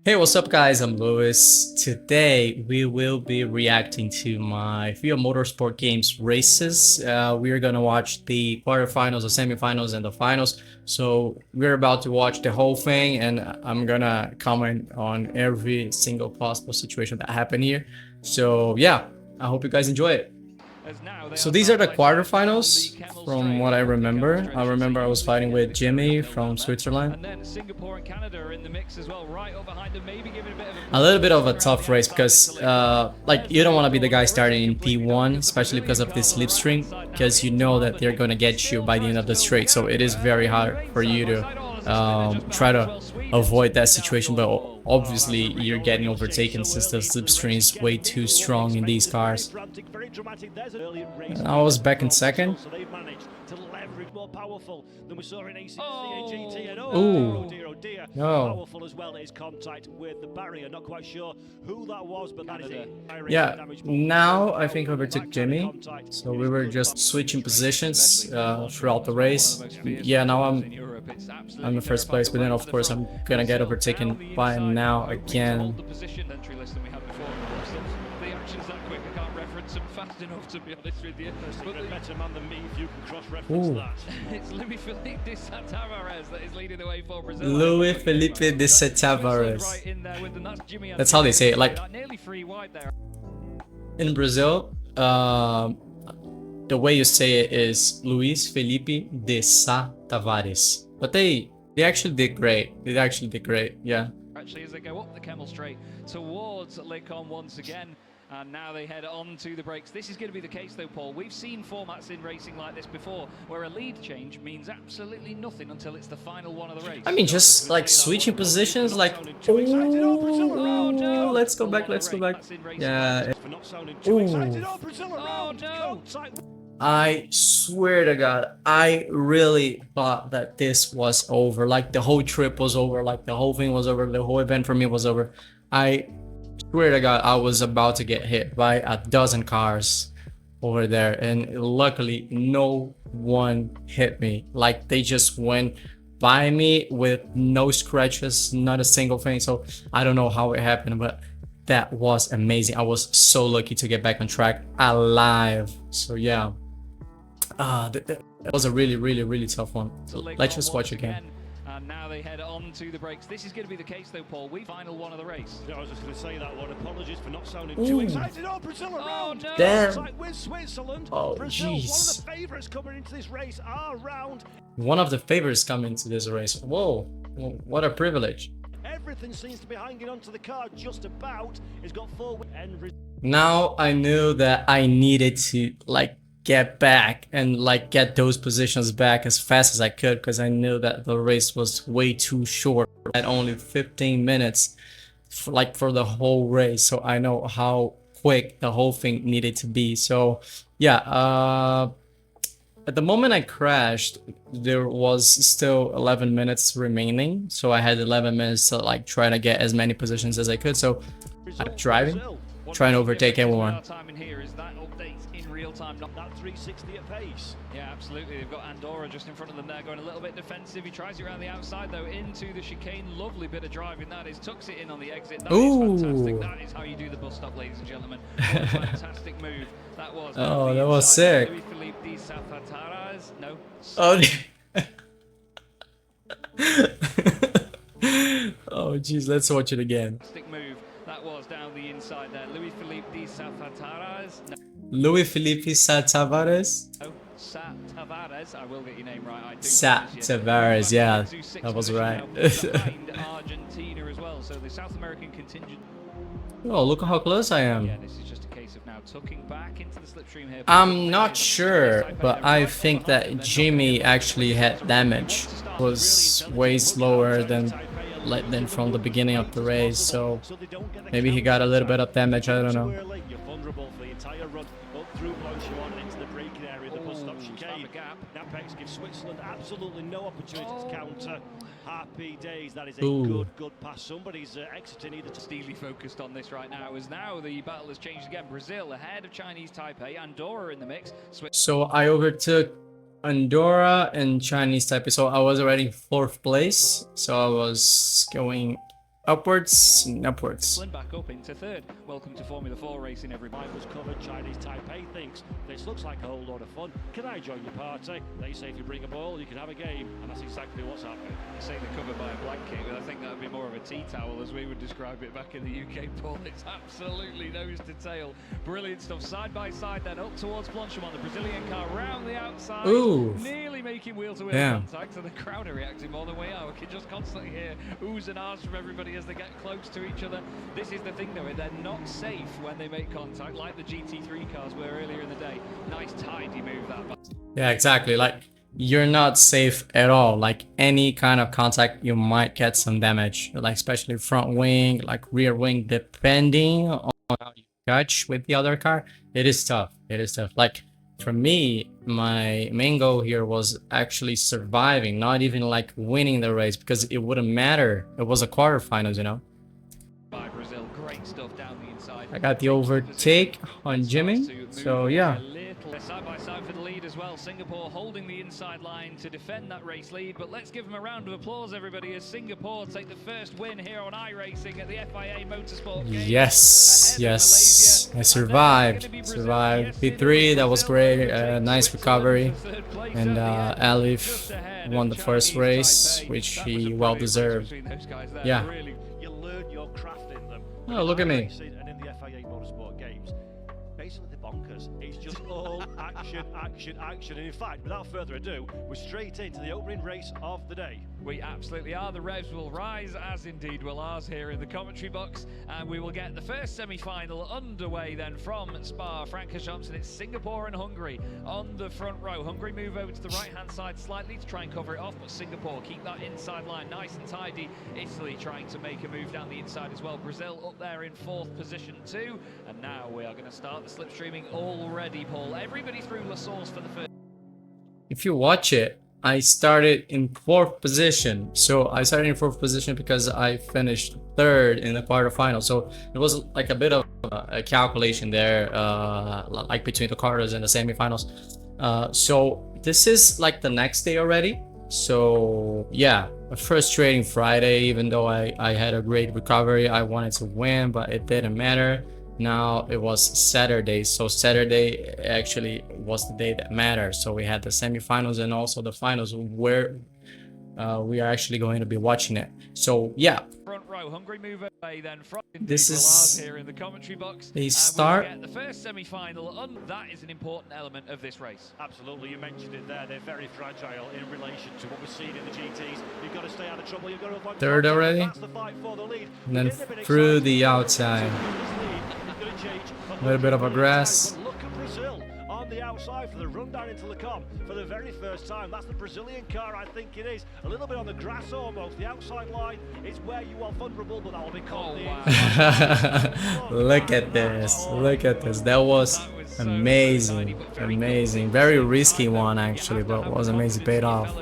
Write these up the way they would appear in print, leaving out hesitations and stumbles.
Hey, what's up guys? I'm Lewis. Today we will be reacting to my FIA Motorsport Games races. We are gonna watch the quarterfinals, the semifinals, and the finals. So we're about to watch the whole thing, and I'm gonna comment on every single possible situation that happened here. So yeah, I hope you guys enjoy it. So these are the quarterfinals from what I remember. I remember I was fighting with Jimmy from Switzerland. And then Singapore and Canada are in the mix as well, right up behind them, maybe giving a bit of A little bit of a tough race because like you don't want to be the guy starting in P1, especially because of this slipstream, because you know that they're going to get you by the end of the straight. So it is very hard for you to try to avoid that situation, but obviously you're getting overtaken since the slipstream is way too strong in these cars. And I was back in second. Ooh. No. Powerful as well is contact with the barrier. Not quite sure who that was, but that is it. Yeah, now I think I overtook Jimmy, so we were just switching positions throughout the race. Yeah, now I'm in first place, but then of course I'm gonna get overtaken by now again. Fast enough, to be honest with you. But a better man than me if you can cross-reference that. It's Louis Felipe de Tavares that is leading the way for Brazil. Louis Felipe de Tavares. That's how they say it. Like in Brazil, the way you say it is Luis Felipe de Tavares. But they actually did great. They actually did great. Yeah. Actually, as they go up the Camel Straight towards Lecon once again. And now they head on to the brakes. This is going to be the case though, Paul. We've seen formats in racing like this before, where a lead change means absolutely nothing until it's the final one of the race. I mean, just like switching positions, like, oh, let's go back, let's go back. Yeah. Oh, no. I swear to God, I really thought that this was over. Like the whole trip was over, like the whole thing was over, the whole event for me was over. I swear to God, I was about to get hit by a dozen cars over there, and luckily no one hit me. Like they just went by me with no scratches, not a single thing. So I don't know how it happened, but that was amazing. I was so lucky to get back on track alive. So yeah, that was a really tough one. So let's just watch again. And now they head on to the brakes. This is going to be the case though, Paul. We final one of the race. I was just going to say that one. Apologies for not sounding too excited. Oh, Brazil around. No. Damn. With Switzerland. Oh, Brazil, jeez. one of the favourites coming into this race are round. One of the favorites coming into this race. Whoa, what a privilege. Everything seems to be hanging onto the car just about. It's got forward and Now I knew that I needed to like get back and like get those positions back as fast as I could, because I knew that the race was way too short at only 15 minutes for the whole race. So I know how quick the whole thing needed to be. So yeah, at the moment I crashed, there was still 11 minutes remaining, so I had 11 minutes to like try to get as many positions as I could. So I'm driving, trying to overtake everyone. Time, not that 360 at pace. Yeah, absolutely. They've got Andorra just in front of them there, going a little bit defensive. He tries it around the outside though, into the chicane. Lovely bit of driving that is. Tucks it in on the exit. That is fantastic. That is how you do the bus stop, ladies and gentlemen. What a fantastic move that was. Oh, that was sick. Louis Felipe de Tavares. No. Oh. Oh, jeez. Let's watch it again. Fantastic move that was down the inside there. Louis Felipe de Tavares. No. Louis Felipe Tavares. Oh, Tavares. I will get your name right. I do. Tavares, yeah, that was right. Argentina as well. So the South American contingent. Oh, look how close I am. Yeah, this is just a case of now tucking back into the slipstream here. I'm not sure, but I think that Jimmy actually had damage. It was way slower than from the beginning of the race, so maybe he got a little bit of damage. I don't know. You're vulnerable for the entire run up through Blanchard into the braking area, the bus stop chicane. Napex gives Switzerland absolutely no opportunity to counter. Happy days. That is a good pass. Somebody's exiting either. Steely focused on this right now, as now the battle has changed again. Brazil ahead of Chinese Taipei, Andorra in the mix. So I overtook Andorra and Chinese Taipei. So I was already in 4th place. So I was going upwards and upwards. Back up into third. Welcome to Formula 4 racing, everybody. Was covered. Chinese Taipei thinks this looks like a whole lot of fun. Can I join your party? They say if you bring a ball, you can have a game, and that's exactly what's happening. I say they're covered by a blanket, but I think that would be more of a tea towel as we would describe it back in the UK, Paul. It's absolutely nose to tail. Brilliant stuff. Side by side, then up towards Blanchimont, the Brazilian car round the outside. Ooh. Nearly making wheel-to-wheel contact, so the crowd are reacting more than we are. We can just constantly hear oohs and ahs from everybody as they get close to each other. This is the thing, though, they're not safe when they make contact, like the GT3 cars were earlier in the day. Nice tidy move that. Yeah, exactly. Like, you're not safe at all. Like, any kind of contact, you might get some damage, like especially front wing, like rear wing, depending on how you touch with the other car. It is tough. It is tough. Like, for me, my main goal here was actually surviving, not even like winning the race, because it wouldn't matter. It was a quarterfinals, you know. By Brazil, great stuff down the inside. I got the overtake on Jimmy, so yeah. Side by side for the lead as well. Singapore holding the inside line to defend that race lead, but let's give them a round of applause, everybody, as Singapore take the first win here on iRacing at the FIA Motorsport Games. Yes, I survived. P3, that was great. Nice recovery. And Alif won the first race, which he well deserved. Yeah. You learn your craft in them. Oh, look at me. And in the FIA Motorsport Games, basically the bonkers. It's just all action, action, action. And in fact, without further ado, we're straight into the opening race of the day. We absolutely are. The revs will rise, as indeed will ours here in the commentary box, and we will get the first semi-final underway then from Spa Francorchamps, and it's Singapore and Hungary on the front row. Hungary move over to the right-hand side slightly to try and cover it off, but Singapore keep that inside line nice and tidy. Italy trying to make a move down the inside as well. Brazil up there in 4th position too, and now we are going to start the slipstreaming already, Paul. Everybody through La Source for the first. If you watch it, I started in 4th position. So I started in 4th position because I finished 3rd in the quarterfinal. So it was like a bit of a calculation there, like between the quarters and the semifinals. So this is like the next day already. So yeah, a frustrating Friday. Even though I had a great recovery, I wanted to win, but it didn't matter. Now it was Saturday, so Saturday actually was the day that mattered. So we had the semifinals and also the finals where we are actually going to be watching it. So yeah, front row, Hungary move away then from this is here in the commentary box. They start the first semi-final, and that is an important element of this race. Absolutely, you mentioned it there. They're very fragile in relation to what we're seeing in the GTs. You've got to stay out of trouble. You've got to avoid 3rd already, that's the fight for the lead. and then through the outside. A little bit of a grass. Look at Brazil on the outside for the run down into Le Mans for the very first time. That's the Brazilian car, I think it is. A little bit on the grass almost. The outside line is where you are vulnerable, but that will be called Look at this. Look at this. That was amazing. Amazing. Very risky one actually, but it was amazing. Paid off.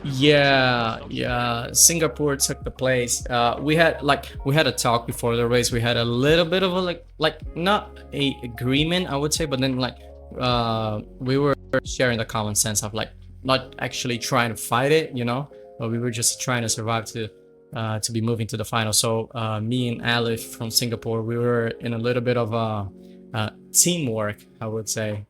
Yeah, Singapore took the place. We had a talk before the race. We had a little bit of a like not a agreement, I would say, but then we were sharing the common sense of like not actually trying to fight it, you know, but we were just trying to survive to be moving to the final. So me and Alif from Singapore, we were in a little bit of teamwork, I would say.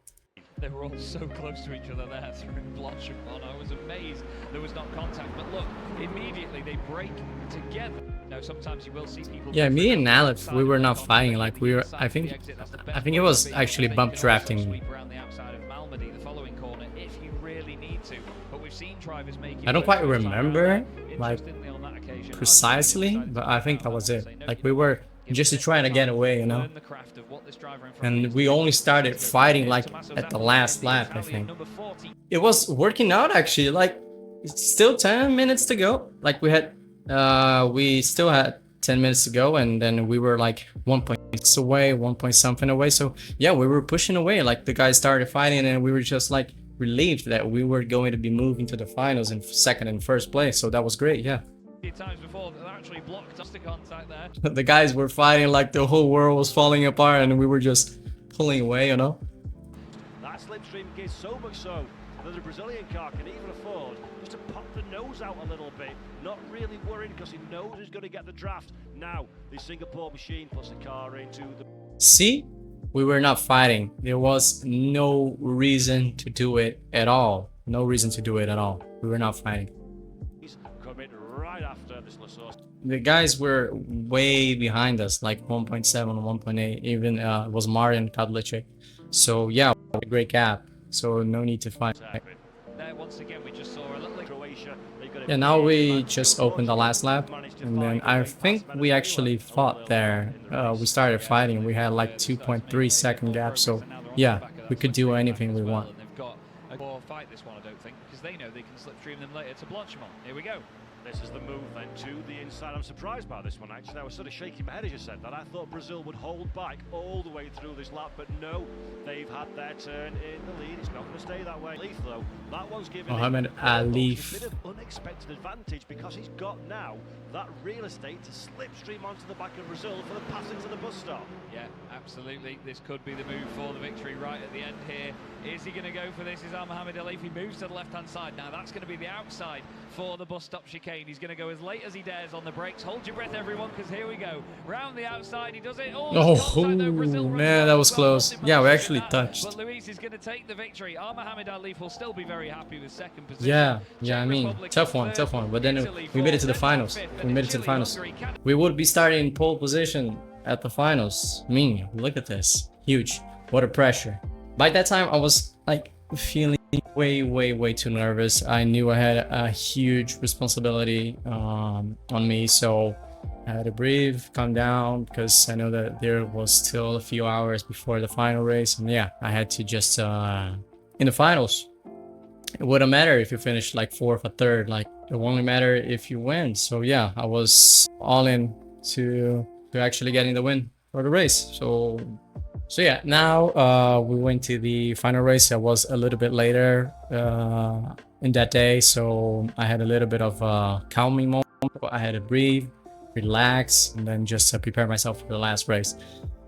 They were all so close to each other there through Blanchimont. I was amazed there was not contact, but look, immediately they break together. Now sometimes you will see people. Yeah, me and Alif, we were not fighting. Like we were, I think it was actually bump drafting. Around the outside of Malmedy, the following corner, if you really need to. But we've seen drivers make. I don't quite remember like precisely, but I think that was it. Like we were just trying to get away, you know. And we only started fighting like at the last lap, I think. It was working out actually. Like it's still 10 minutes to go. Like we still had 10 minutes to go, and then we were like 1.6 away, 1 point something away. So yeah, we were pushing away. Like the guys started fighting, and we were just like relieved that we were going to be moving to the finals in 2nd and 1st place. So that was great. Yeah. Times before that actually blocked us the contact there. The guys were fighting like the whole world was falling apart, and we were just pulling away, you know. That slipstream is so much so that the Brazilian car can even afford just to pop the nose out a little bit, not really worried because he knows he's going to get the draft. Now, the Singapore machine puts the car into the... See? We were not fighting. There was no reason to do it at all. No reason to do it at all. We were not fighting. He's coming right after this Lassos. The guys were way behind us, like 1.7, 1.8. Even it was Marian Kadlecek. So yeah, a great gap. So no need to fight. Once again, we just saw a little Croatia. Yeah, now we just opened the last lap, and then I think we actually fought there. We started fighting. We had like 2.3 second gap, so yeah, we could do anything we want. They've got a fight this one, I don't think, because they know they can slipstream them later to Blanchimont. Here we go. This is the move then to the inside. I'm surprised by this one actually. I was sort of shaking my head as you said that. I thought Brazil would hold back all the way through this lap, but no, they've had their turn in the lead. It's not going to stay that way. Leaf though, that one's given Mohamed Alif. a bit of unexpected advantage because he's got now that real estate to slipstream onto the back of Brazil for the passing to the bus stop. Yeah, absolutely. This could be the move for the victory right at the end here. Is he going to go for this? Is Mohamed Alif? He moves to the left-hand side. Now that's going to be the outside for the bus stop chicane. He's going to go as late as he dares on the brakes. Hold your breath, everyone, because here we go. Round the outside, he does it. Man, that was close. Yeah, we actually touched. But Luis is going to take the victory. Mohamed Alif will still be very happy with second position. Yeah, I mean, tough one. But then we made it to the finals. We would be starting in pole position at the finals. I mean, look at this. Huge. What a pressure. By that time, I was like feeling way too nervous. I knew I had a huge responsibility on me, so I had to breathe, calm down, because I know that there was still a few hours before the final race, and yeah, I had to just in the finals, it wouldn't matter if you finished like fourth or third, like it only matter if you win. So yeah, I was all in to actually getting the win for the race. So yeah, now we went to the final race. I was a little bit later in that day, so I had a little bit of a calming moment. I had to breathe, relax, and then just prepare myself for the last race.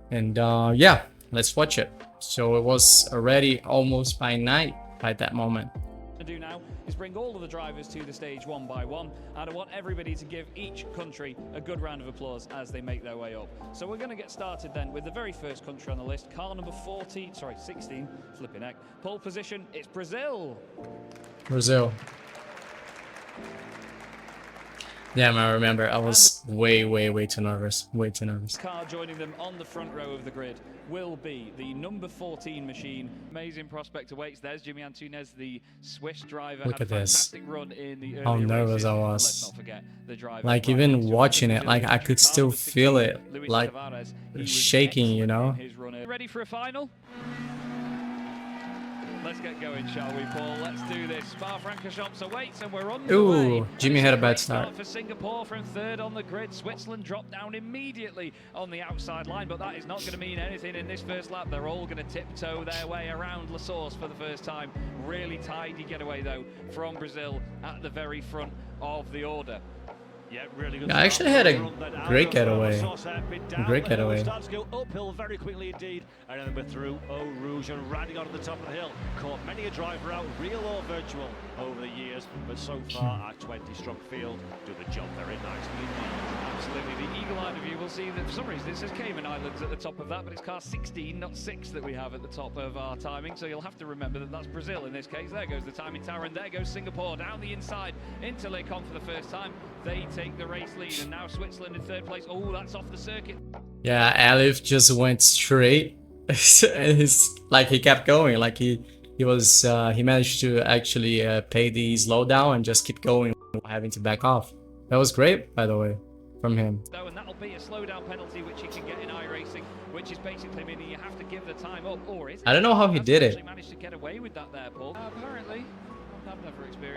And yeah, let's watch it. So it was already almost by night by that moment. To do now is bring all of the drivers to the stage one by one, and I want everybody to give each country a good round of applause as they make their way up. So we're going to get started then with the very first country on the list, car number 16, flipping heck. Pole position, it's Brazil. Brazil. Yeah, I remember I was way too nervous. Way too nervous. Car joining them on the front row of the grid will be the number 14 machine. Amazing prospect awaits. There's Jimmy Antunes, the Swiss driver. Look at this. Run in the how nervous races. I Let's was. not forget the driver. Like even watching it, like I could still feel it, like shaking, you know. Ready for a final? Let's get going, shall we, Paul? Let's do this. Spa-Francorchamps awaits, and we're on the way. Jimmy had a bad start. For Singapore from third on the grid. Switzerland dropped down immediately on the outside line, but that is not going to mean anything in this first lap. They're all going to tiptoe their way around Lassos for the first time. Really tidy getaway, though, from Brazil at the very front of the order. Yeah, really good. I actually had a great getaway. Great getaway. Starts to go uphill very quickly indeed, and then we're through Eau Rouge and riding onto the top of the hill. Caught many a driver out, real or virtual, over the years, but so far our 20-strong field do the job very nicely. Absolutely, the eagle eye view will see that for some reason it says Cayman Islands at the top of that, but it's car 16, not 6, that we have at the top of our timing. So you'll have to remember that that's Brazil in this case. There goes the timing tower, and there goes Singapore down the inside into Le Con for the first time. They take the race lead, and now Switzerland in third place. Oh, that's off the circuit. Yeah, Alif just went straight. He's like he kept going. Like he managed to actually pay the slowdown and just keep going, having to back off. That was great, by the way, from him. And that'll be a slowdown penalty, which you can get in iRacing, which is basically meaning you have to give the time up, or is it? I don't know how he did it. Managed to get away with that there, Paul. Apparently.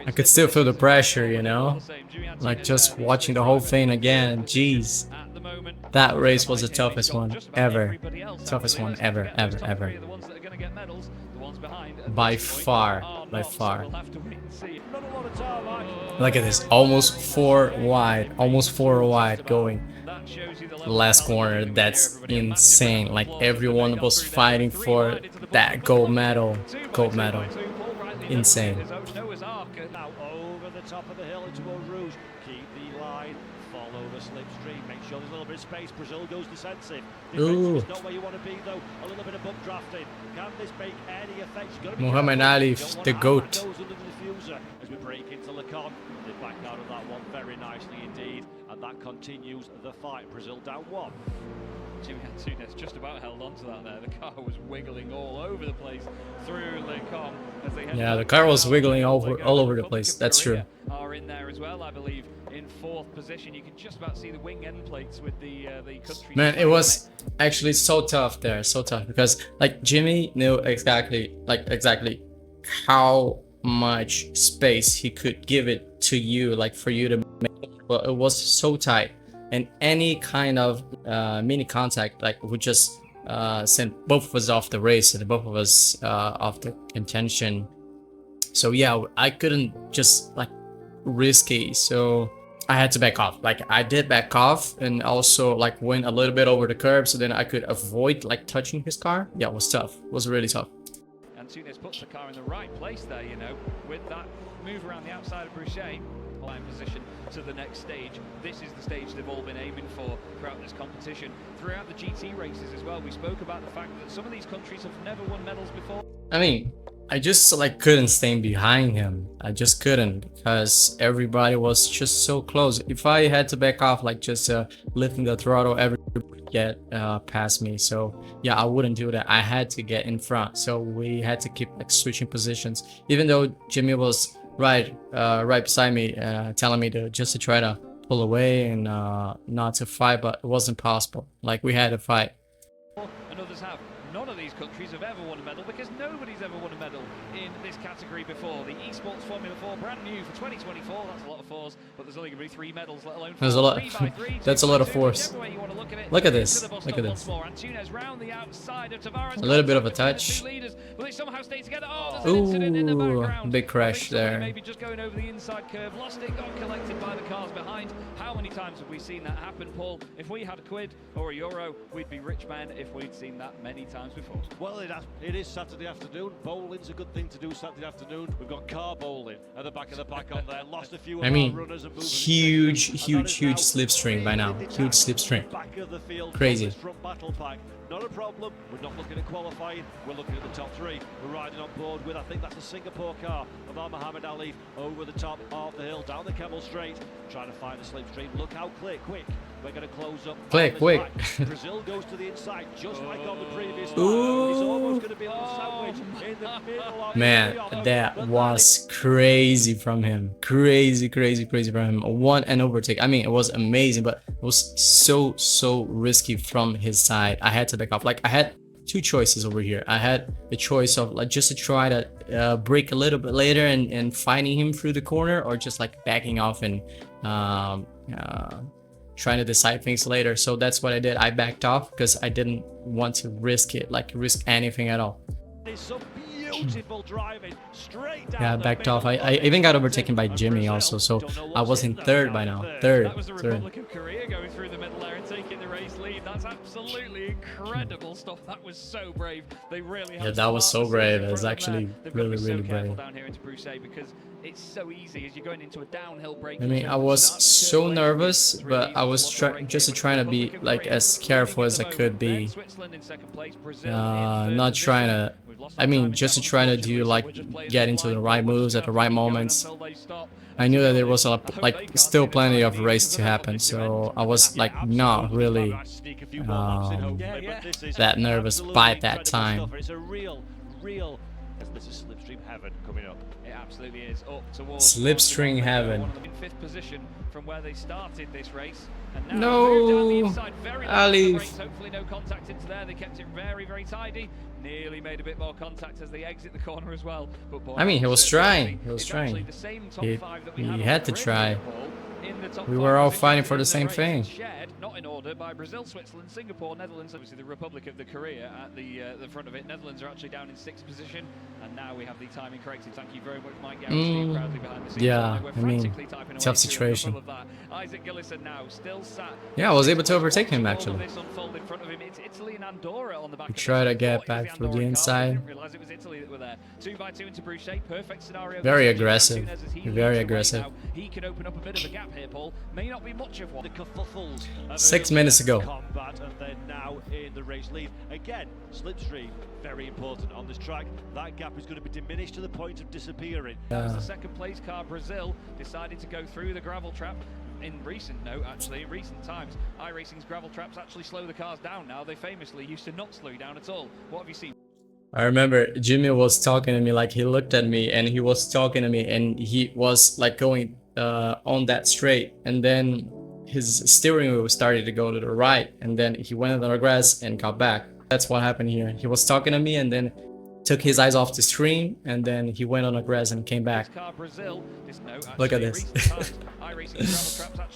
I could still feel the pressure, you know, like just watching the whole thing again. Jeez, that race was the toughest one ever. Toughest one ever. By far. Look at this, almost four wide going last corner. That's insane. Like everyone was fighting for that gold medal. insane. There's Noah's Ark. Now over the top of the hill into Eau Rouge. Keep the line. Follow the slipstream. Make sure there's a little bit of space. Brazil goes defensive. Defensive is not where you want to be though. A little bit of bump drafting. Can this make any effect? Muhammad Ali, the GOAT. Goes under the diffuser as we break into Lecon. They back out of that one very nicely indeed, and that continues the fight. Brazil down 1. Jimmy Antunes just about held on to that there. The car was wiggling all over the place through Lecon as they Yeah, the car was wiggling all over the place. That's true. Are in there as well, I believe, in 4th position. You can just about see the wing end plates with the country. Man, it was actually so tough there, so tough, because like Jimmy knew exactly how much space he could give it to you, like for you to make it. Well, it was so tight, and any kind of mini contact like would just send both of us off the race and both of us off the contention. So yeah, I couldn't just like risky, so I had to back off. Like I did back off and also like went a little bit over the curb so then I could avoid like touching his car. Yeah, it was tough. It was really tough. Antunes puts the car in the right place there, you know, with that move around the outside of Bruchet. In position to the next stage. This is the stage they've all been aiming for throughout this competition, throughout the GT races as well. We spoke about the fact that some of these countries have never won medals before. I mean, I just like couldn't stay behind him. I just couldn't, because everybody was just so close. If I had to back off, like just lifting the throttle, everybody would get past me. So yeah, I wouldn't do that. I had to get in front. So we had to keep like switching positions, even though Jimmy was right beside me, telling me to try to pull away and not to fight, but it wasn't possible. Like we had to fight. And others have. None of these countries have ever won a medal because nobody's ever won a medal in this category before. The Esports Formula 4, brand new for 2024. That's a lot of 4s, but there's only going to be 3 medals, let alone 4. There's a lot. 3x3, That's a lot of 4s. Look at this. Look Look at this. Antunes round the outside of Tavares. A little bit of a touch. Will they somehow stay together? Oh, there's an incident in the background. Big crash there. Maybe just going over the inside curve, lost it, got collected by the cars behind. How many times have we seen that happen, Paul? If we had a quid or a euro, we'd be rich men if we'd seen that many times before. Well, it is Saturday afternoon. Bowling's a good thing to do Saturday afternoon. We've got car bowling at the back of the pack on there. Lost a few of I mean, our runners and movers. huge slipstream by now. Huge slipstream. Back of the field. Crazy. Front battle pack. Not a problem. We're not looking at qualifying. We're looking at the top 3. We're riding on board with, I think that's the Singapore car of our Muhammad Ali over the top of the hill, down the Camel Straight, trying to find the slipstream. Look how quick. We're going to close up. Quick. Brazil goes to the inside, just like on the previous Ooh. lap. It's almost going to be a little sandwich in the middle of Man, that was crazy from him. Crazy from him. One and overtake. I mean, it was amazing, but it was so risky from his side. I had to back off. Like I had 2 choices over here. I had the choice of like just to try to brake a little bit later and fighting him through the corner, or just like backing off and trying to decide things later. So that's what I did. I backed off because I didn't want to risk anything at all. Some beautiful driving straight down. Yeah, I backed off. I even got overtaken by Jimmy also, so I was in 3rd by now. That was the Republic of Korea going through the middle there and taking the race lead. That's absolutely incredible stuff. That was so brave. They really had. Yeah, that was so brave. It was actually really brave. Down here into Bruchet because it's so easy as you're going into a downhill break. I mean, I was so nervous, but I was trying to be like as careful as I could be. Not trying to. I mean, just to try to do like get into the right moves at the right moments. I knew that there was still plenty of race to happen, so I was like not really that nervous by that time. It's a real. This is slipstream heaven coming up. It absolutely is. Up towards Slipstream heaven. In 5th position from where they started this race. And now No, Ali. Hopefully no contact into there. They kept it very tidy. Nearly made a bit more contact as they exit the corner as well. But boy, I mean, he was trying. He had to try. We were all fighting for the same thing. Not in order by Brazil, Switzerland, Singapore, Netherlands, obviously the Republic of the Korea at the front of it. Netherlands are actually down in 6th position, and now we have the timing corrected. Thank you very much, Mike Garrett, proudly behind the scenes. Yeah, We're I mean, frantically typing away tough to situation. of that. Isaac Gillison now still sat. Yeah, I was able to overtake him All actually. of this unfold in front of him. It's Italy and Andorra on the back. He of this. tried to I get thought it was back through the Andorran car, but I inside. didn't realise it was Italy that were there. 2 by 2 into Bruchet. Perfect scenario. Very for aggressive. Martinez as he Very leads away aggressive. now. He could open up a bit of a gap here, Paul. May not be much of one. The kerfuffles of 6 minutes ago. combat, and they're now in the race lead. Again, slipstream, very important on this track. That gap is going to be diminished to the point of disappearing. As the second place car, Brazil, decided to go through the gravel trap. In recent times, iRacing's gravel traps actually slow the cars down now. They famously used to not slow down at all. What have you seen? I remember Jimmy was talking to me, like he looked at me and he was talking to me and he was like going on that straight, and then his steering wheel started to go to the right, and then he went on the grass and got back. That's what happened here. He was talking to me and then took his eyes off the screen, and then he went on the grass and came back. Look at this.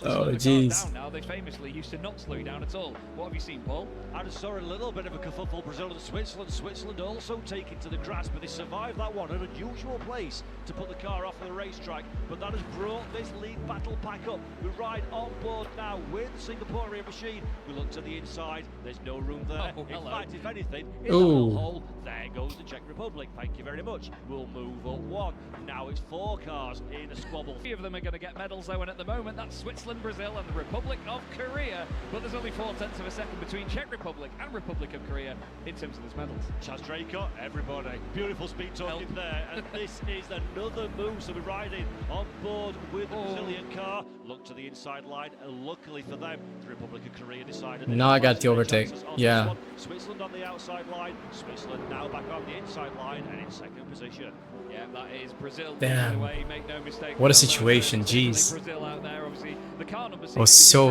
Oh jeez. Now they famously used to not slow down at all. What have you seen, Paul? I just saw a little bit of a kerfuffle. Brazil and Switzerland. Switzerland also taking to the grass, but they survived that one. An unusual place to put the car off of the racetrack, but that has brought this lead battle back up. We ride on board now with the Singaporean machine. We look to the inside. There's no room there. In fact, if anything, in the little hole, there goes the Czech Republic. Thank you very much. We'll move up one. Now it's 4 cars in a squabble. 3 of them are going to get medals though, and at the moment that's Switzerland, Brazil and the Republic of Korea. But there's only 4/10 of a second between Czech Republic and Republic of Korea in terms of those medals. Chaz Draco, everybody. Beautiful speed talking there. And this is another move. So we're riding on board with the Brazilian car. Look to the inside line. And luckily for them, the Republic of Korea decided. Now I got the overtake. Yeah. Switzerland on the outside line. Switzerland now back on the inside line and in second position. Yeah, that is Brazil. Damn. Way, make no mistake. What a situation, jeez. Brazil out there, obviously. The car number I was so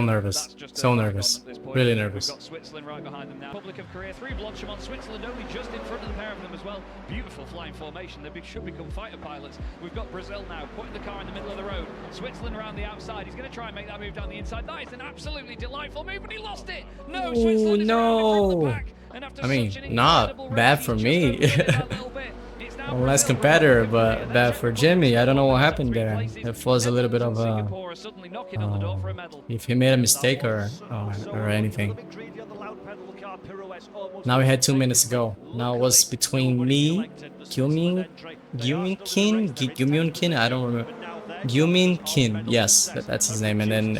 nervous. So nervous. Really nervous. We've got Switzerland right behind them now. Republic of Korea, 3 Blanchimont, Switzerland only just in front of the pair of them as well. Beautiful flying formation. They should become fighter pilots. We've got Brazil now putting the car in the middle of the road. Switzerland around the outside. He's going to try and make that move down the inside. That is an absolutely delightful move, and he lost it. No, Switzerland is around the front of the pack. And after I mean, such an not incredible bad race, for he's me. just overridden that little bit. It's now Less Brazil, competitor, Republic of Korea, but then bad Czech for Republic, Jimmy. I don't know what Netherlands happened at 3 there. places. It was a little bit of Netherlands a and Singapore are suddenly knocking on the door for a medal. if he made a mistake or anything. Now we had 2 minutes to go. Now it was between me, Gyumin Kin, I don't remember. Gyumin Kin, yes, that's his name, and then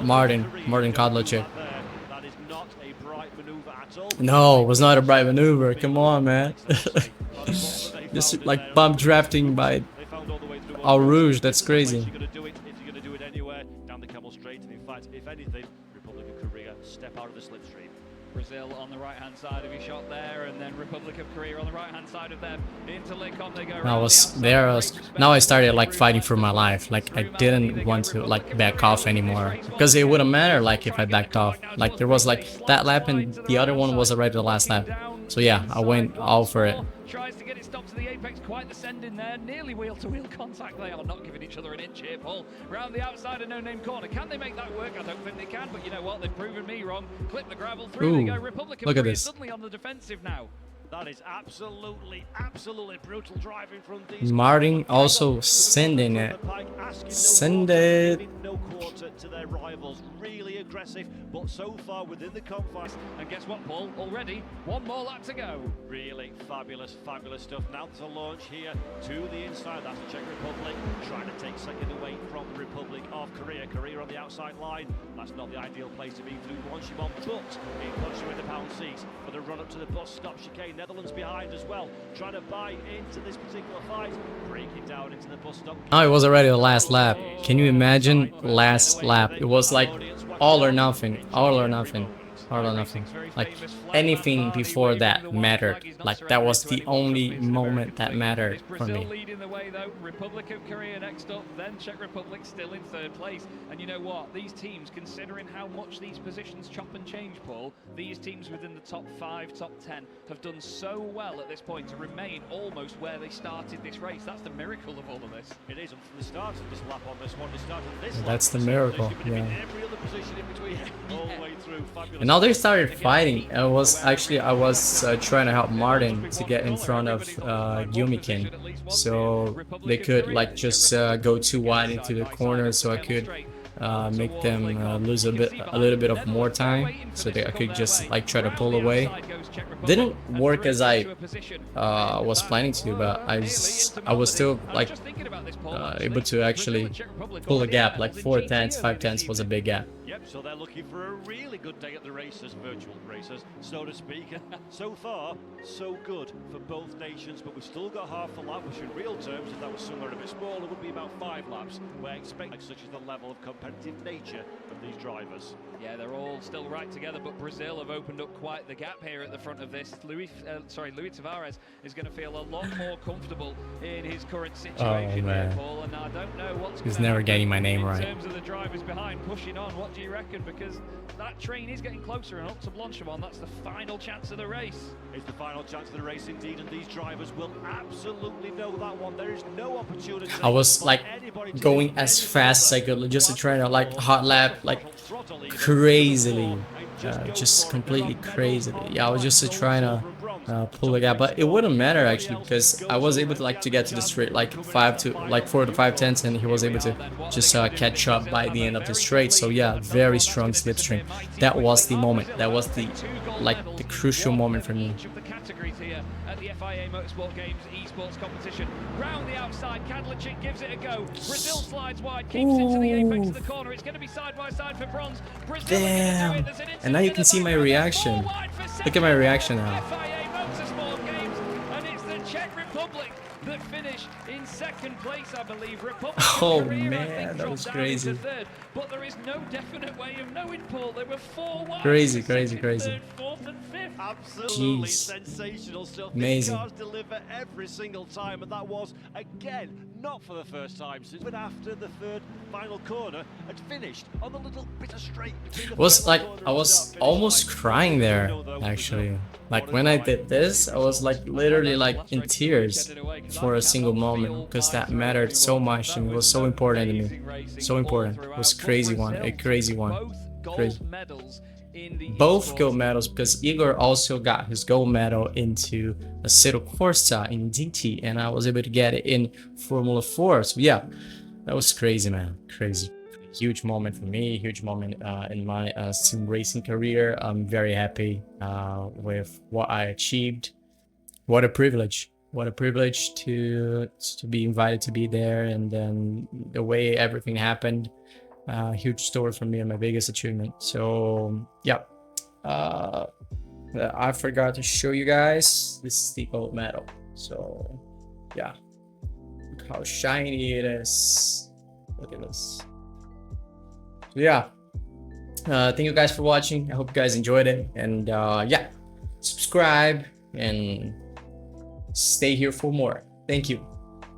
Martin Kodlachik. No, it was not a bright maneuver. Come on, man. This is like bump drafting by Al Rouge. That's crazy. If you're going to do it anywhere down the Camel Straight, and in fact, if anything, Republic of Korea step out of the slipstream. Brazil on the right hand side of his shot there, and then Republic of Korea on the right hand side of them. Into Lincoln they go. Now I started like fighting for my life. Like I didn't want to like back off anymore, because it wouldn't matter like if I backed off. Like there was like that lap and the other one was already the last lap. So yeah, I went all for it. Tries to get it stopped to the apex, quite the send in there, nearly wheel-to-wheel contact. They are not giving each other an inch here, Paul. Round the outside of no-name corner. Can they make that work? I don't think they can, but you know what? They've proven me wrong. Clip the gravel through. They go. Republic of Korea suddenly on the defensive now. That is absolutely brutal driving from these. Martin also sending it. Send it. No quarter to their rivals. Really aggressive, but so far within the confines. And guess what, Paul? Already 1 more lap to go. Really fabulous stuff. Now to launch here to the inside. That's the Czech Republic trying to take second away from the Republic of Korea. Korea on the outside line. That's not the ideal place to be through Blanchimont, but it puts you in the pound seats for the run up to the bus stop chicane. Netherlands behind as well, trying to buy into this particular fight, breaking down into the bus stop. Oh, it was already the last lap. Can you imagine? Last lap. It was like all or nothing. All or nothing. All or nothing. Like anything before that mattered. Like that was the only moment that mattered for Brazil me. leading the way though. Republic of Korea next up, then Czech Republic still in 3rd place. And you know what? These teams, considering how much these positions chop and change, Paul, these teams within the top 5, top 10 have done so well at this point to remain almost where they started this race. That's the miracle of all of this. It is, and from the start of this lap on this one, they started this lap. That's the miracle, In yeah. every other position in between all the way through. Fabulous. And now they started fighting. I was trying to help Martin to get in front of Yumikin, so they could like just go too wide into the corner, so I could make them lose a little bit of more time, so that I could just like try to pull away. Didn't work as I was planning to, but I was still like able to actually pull a gap. Like 4 tenths, 5 tenths was a big gap. Yep, so they're looking for a really good day at the races, virtual races, so to speak. So far, so good for both nations, but we've still got half a lap, which in real terms, if that was somewhere a bit smaller, would be about 5 laps. We're expecting such as the level of competitive nature of these drivers. Yeah, they're all still right together, but Brazil have opened up quite the gap here at the front of this. Luis Tavares is going to feel a lot more comfortable in his current situation here, Paul, and I don't know what's He's never getting my name right. In terms of the drivers behind pushing on. What do you reckon? Because that train is getting closer, and up to Blanchimont, that's the final chance of the race. It's the final chance of the race indeed, and these drivers will absolutely know that one. There is no opportunity. I was like going as fast as I could, just to try to like hot lap, like crazily, just completely crazily. Yeah, I was just trying to pull the gap, but it wouldn't matter actually, because I was able to like to get to the straight like 4 to 5 tenths, and he was able to just catch up by the end of the straight. So yeah, very strong slipstream. That was the moment. That was the the crucial moment for me. The categories here at the FIA Motorsport Games esports competition. Round the outside, Kadlecic gives it a go. Brazil slides wide, keeps it to the apex of the corner. It's going to be side by side for bronze. Brazil. Damn! And now you can see my reaction. Look at my reaction now. FIA Motorsport Games, and it's the Czech Republic that finish in second place, I believe. Republic Oh Korea, man, that was crazy. Third, but there is no definite way of knowing, Paul. They were 4 wide. Crazy. Third, fourth, and fifth. Absolutely Jeez. sensational stuff. Amazing. These cars deliver every single time, and that was again not for the first time since, but after the third final corner had finished on the little bit of straight. I was almost crying there actually. Like when I did this, I was like literally like in tears for a single moment, because that mattered so much and it was so important to me. So important. It was a crazy one. Crazy. Both gold medals, because Igor also got his gold medal into a Assetto Corsa in DT, and I was able to get it in Formula 4. So yeah, that was crazy, man. Crazy. Huge moment for me, huge moment in my sim racing career. I'm very happy with what I achieved. What a privilege. What a privilege to be invited to be there, and then the way everything happened. Huge story for me and my biggest achievement. So yeah, I forgot to show you guys. This is the gold medal. So yeah, look how shiny it is. Look at this. So yeah, thank you guys for watching. I hope you guys enjoyed it, and yeah, subscribe and stay here for more. Thank you.